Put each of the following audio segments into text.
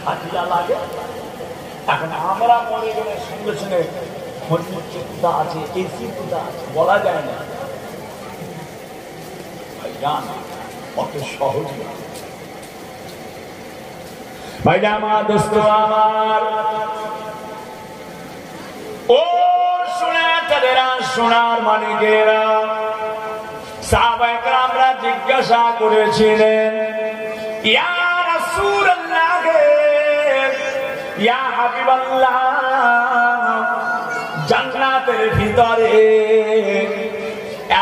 খাটিয়া লাগে। এখন আমরা মরে গেলে সঙ্গে সঙ্গে মসজিদে কোথা আছে, এসি কোথা আছে বলা যায় না। ভাইজান অত সহজ না। ভাইজান আমার দোস্ত আমার, ও শোনাতেরা সোনার মানিকেরা, সাহাবায়ে কেরামরা জিজ্ঞাসা করেছিলেন, ইয়া রাসূলুল্লাহ, ইয়া হাবিবাল্লাহ, জান্নাতের ভিতরে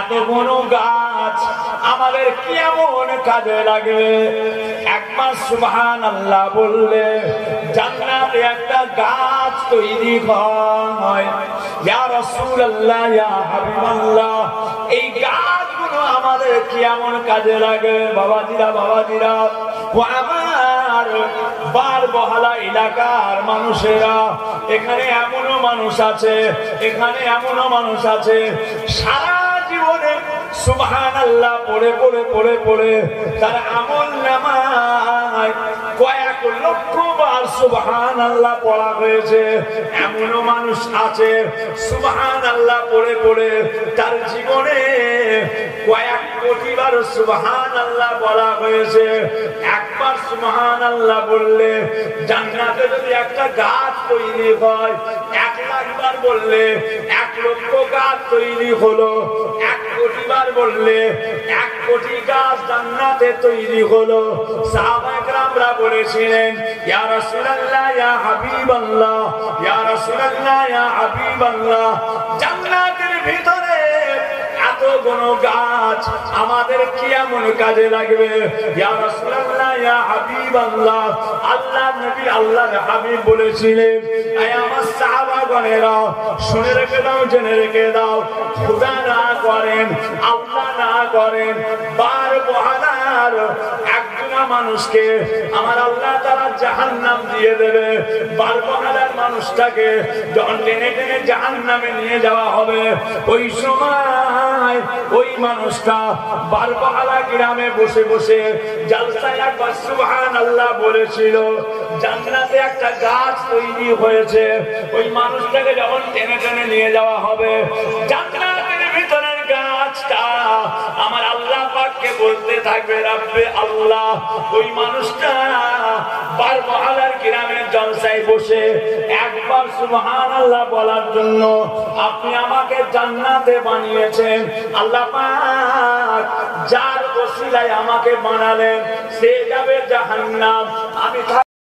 এত বড় গাছ আমাদের কেমন কাজে লাগবে? একবার সুবহানাল্লাহ বললে জান্নাতে একটা গাছ তৈরি হয়। ইয়া রাসূলুল্লাহ, ইয়া হাবিবাল্লাহ, এই গাছগুলো আমাদের কেমন কাজে লাগে? বাবাজিরা বাবাজিরা, ও আমার বার বহালা এলাকার মানুষেরা, এখানে এমনও মানুষ আছে, এখানে এমনও মানুষ আছে সারা জীবনে সুবহানাল্লাহ পড়ে পড়ে পড়ে পড়ে তার আমল নামায় কয়েক লক্ষ বার সুবহানাল্লাহ পড়া হয়েছে। এমনও মানুষ আছে সুবহানাল্লাহ পড়ে পড়ে তার জীবনে কয়েক কোটি বার সুবহানাল্লাহ বলা হয়েছে। একবার সুবহানাল্লাহ বললে জান্নাতে যদি একটা গাছ তৈরি হয়, 1 লাখ বার বললে 1 লক্ষ গাছ তৈরি হলো, 1 কোটি বার বললে 1 কোটি গাছ জান্নাতে তৈরি হলো। সাহাবায়ে কেরামরা বলেছিলেন, ইয়া রাসূলুল্লাহ, ইয়া হাবিবাল্লাহ, ইয়া রাসূলুল্লাহ, ইয়া হাবিবাল্লাহ, জান্নাতের ভিতরে এত বড় গাছ আমাদের কেমন কাজে লাগবে? ইয়া রাসূলুল্লাহ, ইয়া হাবিবাল্লাহ, আল্লাহর নবী আল্লাহর হাবিব বলেছিলেন, আয় আমার সাহাবাগণেরা শুনে রেখে দাও, জেনে রেখে দাও, খোদা না করেন, আল্লাহ না করেন, বার বহালার একজনা মানুষকে আমার আল্লাহ তাআলা জাহান্নাম দিয়ে দেবে। বার বহালার মানুষটাকে যখন টেনে টেনে জাহান্নামে নিয়ে যাওয়া হবে, ওই সময় ওই মানুষটা বারবালা গ্রামে বসে বসে জালসায় একবার সুবহানাল্লাহ বলেছিল। জান্নাতে একটা গাছ তৈরি হয়েছে, ওই মানুষটাকে যখন টেনে টেনে নিয়ে যাওয়া হবে, জান্নাতের ভিতরের গাছটা আমার আল্লাহ পাককে বলতে থাকবে, রাব্বে আল্লাহ, ওই মানুষটা বারবালার গ্রামের জলসায় বসে একবার সুবহানাল্লাহ বলার জন্য আপনি আমাকে জান্নাতে বানিয়েছেন। আল্লাহ পাক যার ওসিলায় আমাকে বানালেন সে যাবে জাহান্নাম, আমি